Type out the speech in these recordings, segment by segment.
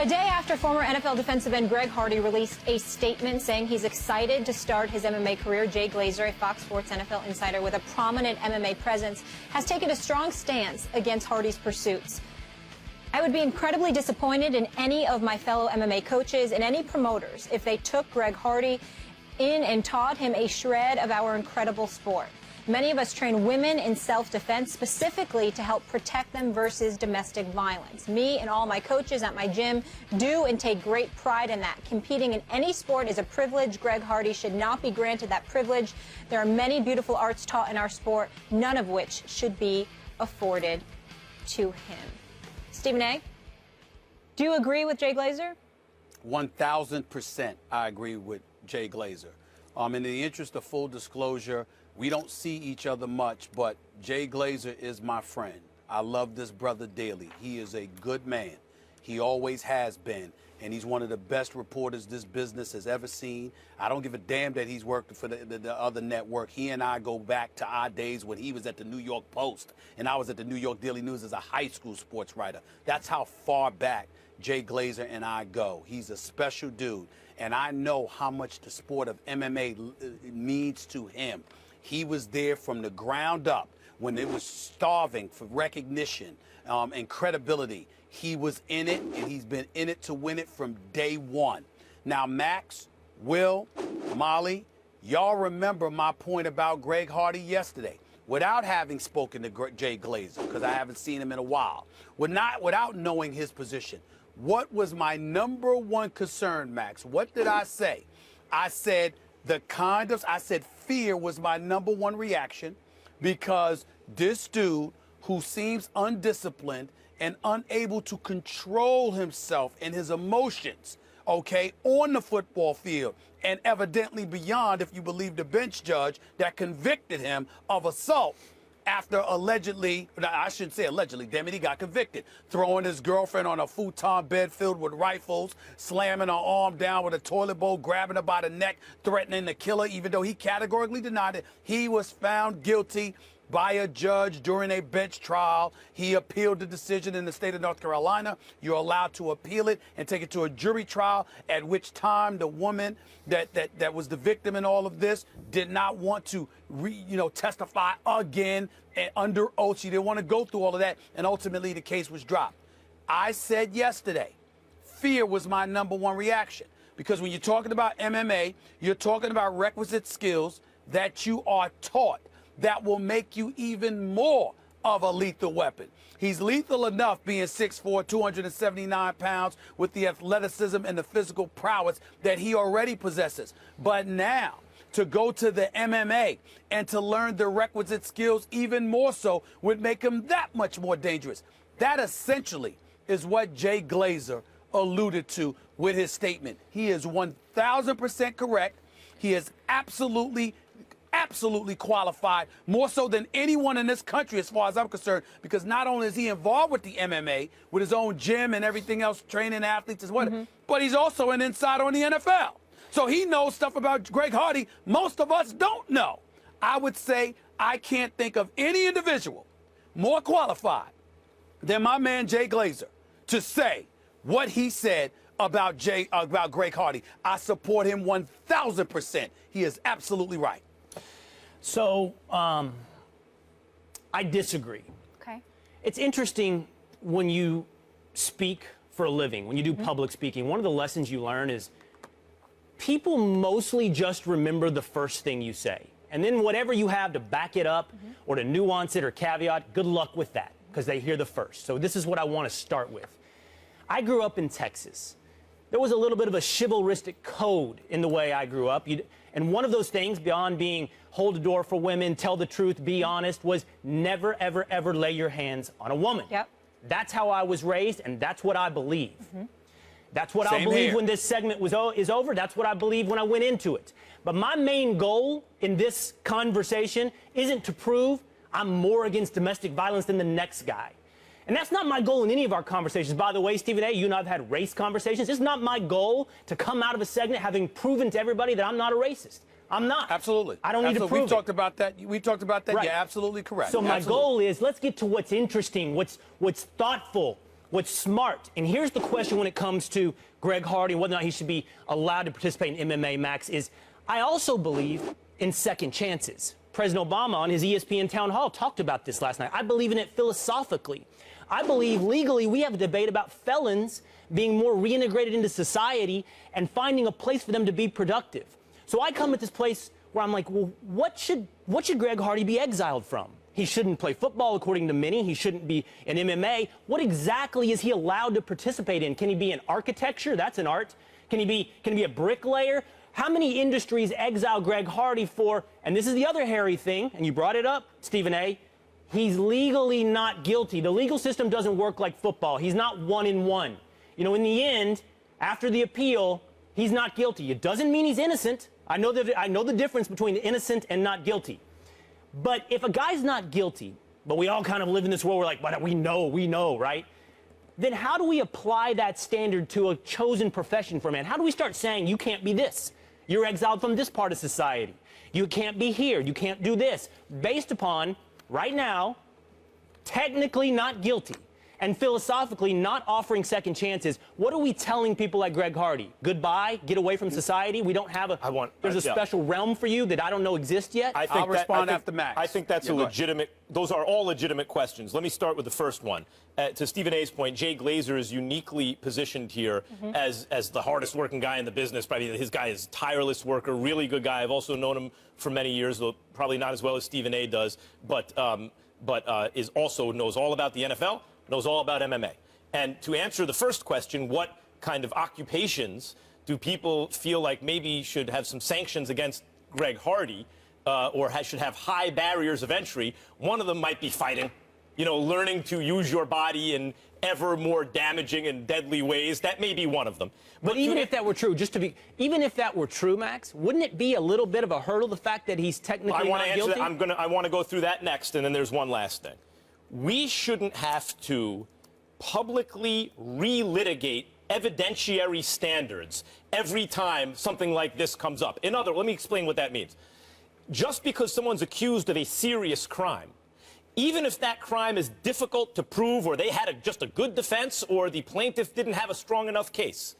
A day after former NFL defensive end Greg Hardy released a statement saying he's excited to start his MMA career, Jay Glazer, a Fox Sports NFL insider with a prominent MMA presence, has taken a strong stance against Hardy's pursuits. I would be incredibly disappointed in any of my fellow MMA coaches and any promoters if they took Greg Hardy in and taught him a shred of our incredible sport. Many of us train women in self-defense specifically to help protect them versus domestic violence. Me and all my coaches at my gym do and take great pride in that. Competing in any sport is a privilege. Greg Hardy should not be granted that privilege. There are many beautiful arts taught in our sport, none of which should be afforded to him. Stephen A., do you agree with Jay Glazer? 1,000% I agree with Jay Glazer. In the interest of full disclosure, we don't see each other much, but Jay Glazer is my friend. I love this brother dearly. He is a good man. He always has been, and he's one of the best reporters this business has ever seen. I don't give a damn that he's worked for the other network. He and I go back to our days when he was at the New York Post, and I was at the New York Daily News as a high school sports writer. That's how far back Jay Glazer and I go. He's a special dude, and I know how much the sport of MMA means to him. He was there from the ground up when it was starving for recognition and credibility. He was in it, and he's been in it to win it from day one. Now, Max, Will, Molly, y'all remember my point about Greg Hardy yesterday. Without having spoken to Jay Glazer, because I haven't seen him in a while, without knowing his position, what was my number one concern, Max? What did I say? I said fear was my number one reaction, because this dude who seems undisciplined and unable to control himself and his emotions, okay, on the football field and evidently beyond, if you believe the bench judge that convicted him of assault after allegedly, I shouldn't say allegedly, damn it, he got convicted, throwing his girlfriend on a futon bed filled with rifles, slamming her arm down with a toilet bowl, grabbing her by the neck, threatening to kill her, even though he categorically denied it. He was found guilty by a judge during a bench trial. He appealed the decision in the state of North Carolina. You're allowed to appeal it and take it to a jury trial, at which time the woman that was the victim in all of this did not want to testify again and under oath. She didn't want to go through all of that, and ultimately the case was dropped. I said yesterday, fear was my number one reaction, because when you're talking about MMA, you're talking about requisite skills that you are taught that will make you even more of a lethal weapon. He's lethal enough being 6'4", 279 pounds, with the athleticism and the physical prowess that he already possesses. But now, to go to the MMA and to learn the requisite skills even more so would make him that much more dangerous. That essentially is what Jay Glazer alluded to with his statement. He is 1,000% correct. He is absolutely qualified, more so than anyone in this country as far as I'm concerned, because not only is he involved with the MMA, with his own gym and everything else, training athletes as well, but he's also an insider on the NFL. So he knows stuff about Greg Hardy most of us don't know. I would say I can't think of any individual more qualified than my man Jay Glazer to say what he said about Greg Hardy. I support him 1,000%. He is absolutely right. So, I disagree. Okay. It's interesting when you speak for a living, when you do public speaking, one of the lessons you learn is people mostly just remember the first thing you say. And then whatever you have to back it up or to nuance it or caveat, good luck with that, because they hear the first. So this is what I want to start with. I grew up in Texas. There was a little bit of a chivalristic code in the way I grew up. And one of those things, beyond being hold the door for women, tell the truth, be honest, was never, ever, ever lay your hands on a woman. Yep. That's how I was raised, and that's what I believe. That's what Same I believe here. when this segment is over. That's what I believe when I went into it. But my main goal in this conversation isn't to prove I'm more against domestic violence than the next guy. And that's not my goal in any of our conversations. By the way, Stephen A., you and I have had race conversations. It's not my goal to come out of a segment having proven to everybody that I'm not a racist. I'm not. Absolutely. I don't need to prove We talked about that. We talked about that. Right. You're absolutely correct. So my goal is, let's get to what's interesting, what's thoughtful, What's smart, and here's the question when it comes to Greg Hardy and whether or not he should be allowed to participate in MMA, Max, is I also believe in second chances. President Obama on his ESPN town hall talked about this last night. I believe in it philosophically. I believe legally we have a debate about felons being more reintegrated into society and finding a place for them to be productive. So I come at this place where I'm like, well, what should Greg Hardy be exiled from? He shouldn't play football, according to many. He shouldn't be in MMA. What exactly is he allowed to participate in? Can he be in architecture? That's an art. Can he be a bricklayer? How many industries exile Greg Hardy for? And this is the other hairy thing, and you brought it up, Stephen A. He's legally not guilty. The legal system doesn't work like football. He's not 1-1. You know, in the end, after the appeal, he's not guilty. It doesn't mean he's innocent. I know the difference between innocent and not guilty. But if a guy's not guilty, but we all kind of live in this world where like, but we know, right? Then how do we apply that standard to a chosen profession for a man? How do we start saying you can't be this? You're exiled from this part of society. You can't be here. You can't do this. Based upon, right now, technically not guilty and philosophically not offering second chances, what are we telling people like Greg Hardy? Goodbye, get away from society. We don't have there's a special realm for you that I don't know exists yet. I'll respond after Max. I think that's a legitimate, those are all legitimate questions. Let me start with the first one. To Stephen A's point, Jay Glazer is uniquely positioned here as the hardest working guy in the business. Probably his guy is a tireless worker, really good guy. I've also known him for many years, though probably not as well as Stephen A does, but is also knows all about the NFL, knows all about MMA. And to answer the first question, what kind of occupations do people feel like maybe should have some sanctions against Greg Hardy or should have high barriers of entry? One of them might be fighting, you know, learning to use your body in ever more damaging and deadly ways. That may be one of them. But even if that were true, even if that were true, Max, wouldn't it be a little bit of a hurdle, the fact that he's technically not guilty? I want to go through that next, and then there's one last thing. We shouldn't have to publicly relitigate evidentiary standards every time something like this comes up. Let me explain what that means. Just because someone's accused of a serious crime, even if that crime is difficult to prove or they had just a good defense or the plaintiff didn't have a strong enough case,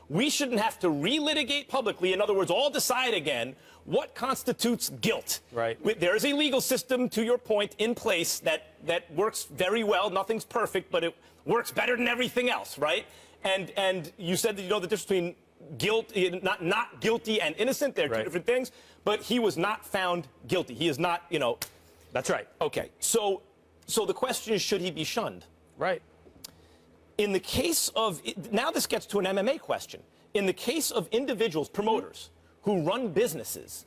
we shouldn't have to relitigate publicly, in other words, all decide again what constitutes guilt. Right. There is a legal system, to your point, in place that works very well. Nothing's perfect, but it works better than everything else, right? And you said that you know the difference between not guilty and innocent. They're two different things. But he was not found guilty. He is not, you know. That's right. Okay. So the question is, should he be shunned? Right. In the case of, now this gets to an MMA question. In the case of individuals, promoters, who run businesses,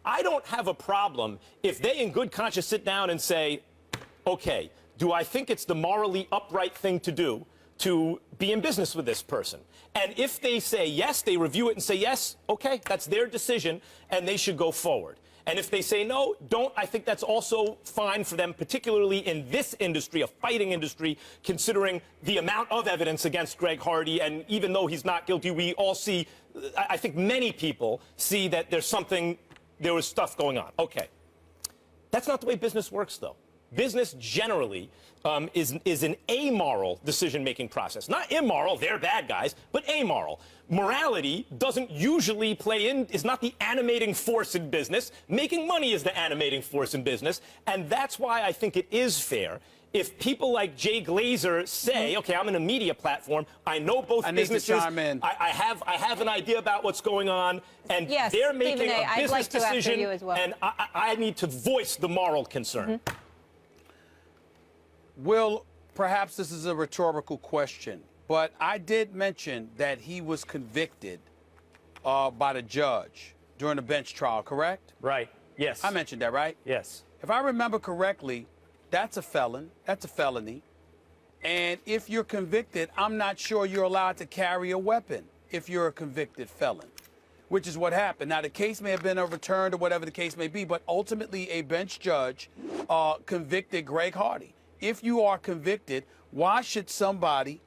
I don't have a problem if they in good conscience sit down and say, okay, do I think it's the morally upright thing to do to be in business with this person? And if they say yes, they review it and say yes, okay, that's their decision and they should go forward. And if they say no, don't, I think that's also fine for them, particularly in this industry, a fighting industry, considering the amount of evidence against Greg Hardy. And even though he's not guilty, we all see, I think many people see that there was stuff going on. Okay. That's not the way business works, though. Business generally is an amoral decision-making process. Not immoral, they're bad guys, but amoral. Morality doesn't usually is not the animating force in business. Making money is the animating force in business. And that's why I think it is fair if people like Jay Glazer say, okay, I'm in a media platform, I know both businesses, need to chime in. I have an idea about what's going on, and they're making a business decision, and I need to voice the moral concern. Will, perhaps this is a rhetorical question, but I did mention that he was convicted by the judge during the bench trial, correct? Right. Yes. I mentioned that, right? Yes. If I remember correctly, that's a felon. That's a felony. And if you're convicted, I'm not sure you're allowed to carry a weapon if you're a convicted felon, which is what happened. Now, the case may have been overturned or whatever the case may be, but ultimately a bench judge convicted Greg Hardy. If you are convicted, why should somebody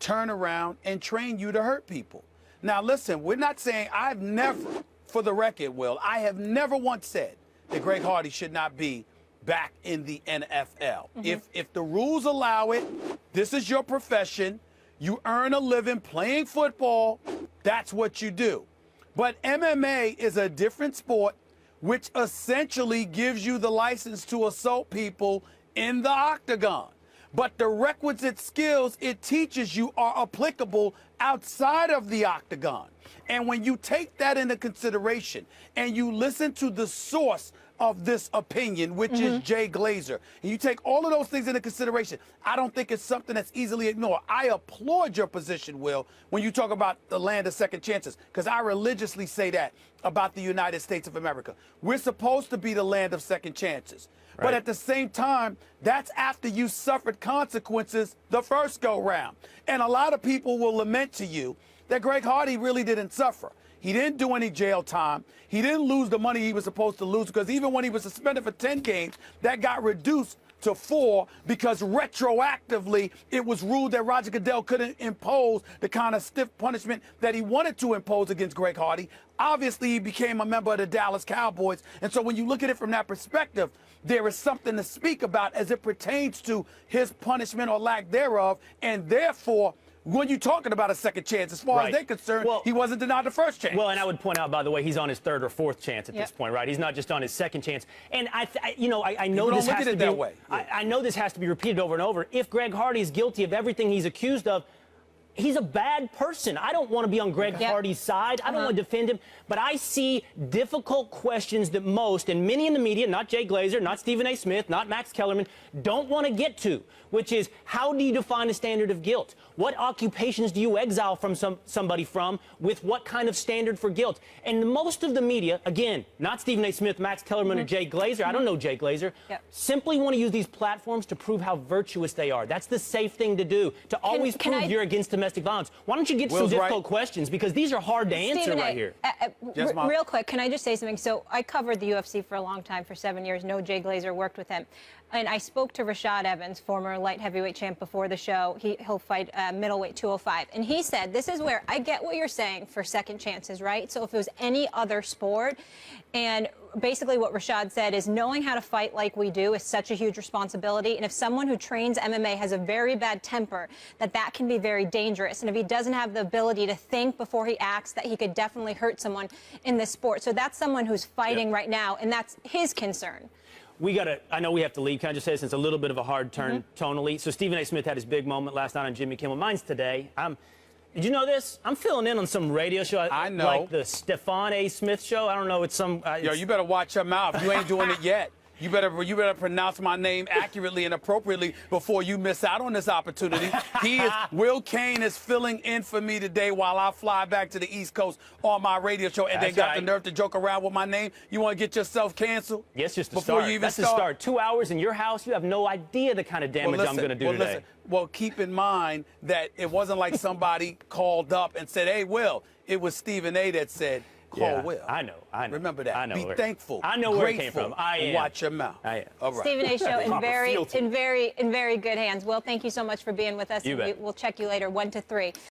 turn around and train you to hurt people? Now, listen, we're not saying, I've never, for the record, Will, I have never once said that Greg Hardy should not be back in the NFL. If the rules allow it, this is your profession. You earn a living playing football. That's what you do. But MMA is a different sport, which essentially gives you the license to assault people in the octagon. But the requisite skills it teaches you are applicable outside of the octagon. And when you take that into consideration and you listen to the source of this opinion, which is Jay Glazer, and you take all of those things into consideration, I don't think it's something that's easily ignored. I applaud your position, Will, when you talk about the land of second chances, because I religiously say that about the United States of America. We're supposed to be the land of second chances. Right. But at the same time, that's after you suffered consequences the first go round. And a lot of people will lament to you that Greg Hardy really didn't suffer. He didn't do any jail time. He didn't lose the money he was supposed to lose, because even when he was suspended for 10 games, that got reduced to 4 because retroactively it was ruled that Roger Goodell couldn't impose the kind of stiff punishment that he wanted to impose against Greg Hardy. Obviously, he became a member of the Dallas Cowboys. And so when you look at it from that perspective, there is something to speak about as it pertains to his punishment or lack thereof. And therefore, when you're talking about a second chance, as far as they're concerned, he wasn't denied the first chance. Well, and I would point out, by the way, he's on his third or fourth chance at this point, right? He's not just on his second chance. And I know this has to be I know this has to be repeated over and over. If Greg Hardy is guilty of everything he's accused of, he's a bad person. I don't want to be on Greg Hardy's side. I don't want to defend him. But I see difficult questions that most, and many in the media, not Jay Glazer, not Stephen A. Smith, not Max Kellerman, don't want to get to, which is, how do you define a standard of guilt? What occupations do you exile from somebody from with what kind of standard for guilt? And most of the media, again, not Stephen A. Smith, Max Kellerman, or Jay Glazer, I don't know Jay Glazer, simply want to use these platforms to prove how virtuous they are. That's the safe thing to do, to always prove you're against domestic violence. Why don't you get some difficult questions, because these are hard to answer right here. Real quick, can I just say something? So I covered the UFC for a long time, for 7 years. No Jay Glazer, worked with him. And I spoke to Rashad Evans, former light heavyweight champ, before the show. He'll fight middleweight 205. And he said, this is where I get what you're saying for second chances, right? So if it was any other sport, and basically what Rashad said is, knowing how to fight like we do is such a huge responsibility. And if someone who trains MMA has a very bad temper, that can be very dangerous. And if he doesn't have the ability to think before he acts, that he could definitely hurt someone in this sport. So that's someone who's fighting right now, and that's his concern. I know we have to leave. Can I just say, since a little bit of a hard turn tonally? So Stephen A. Smith had his big moment last night on Jimmy Kimmel. Mine's today. Did you know this? I'm filling in on some radio show. I know. Like the Stephen A. Smith show. I don't know. It's some. Yo, you better watch your mouth. You ain't doing it yet. You better pronounce my name accurately and appropriately before you miss out on this opportunity. Will Kane is filling in for me today while I fly back to the East Coast on my radio show, and they got the nerve to joke around with my name. You want to get yourself canceled? Yes, just to before start. You even That's start. To start. 2 hours in your house, you have no idea the kind of damage I'm going to do today. Well, keep in mind that it wasn't like somebody called up and said, "Hey, Will," it was Stephen A. that said, "Call Will." I know. Remember that. I know. Be thankful. I know where it came from. I am. Watch your mouth. I am. All right. Stephen A. show in very good hands. Will, thank you so much for being with us. You bet. We'll check you later, 1 to 3.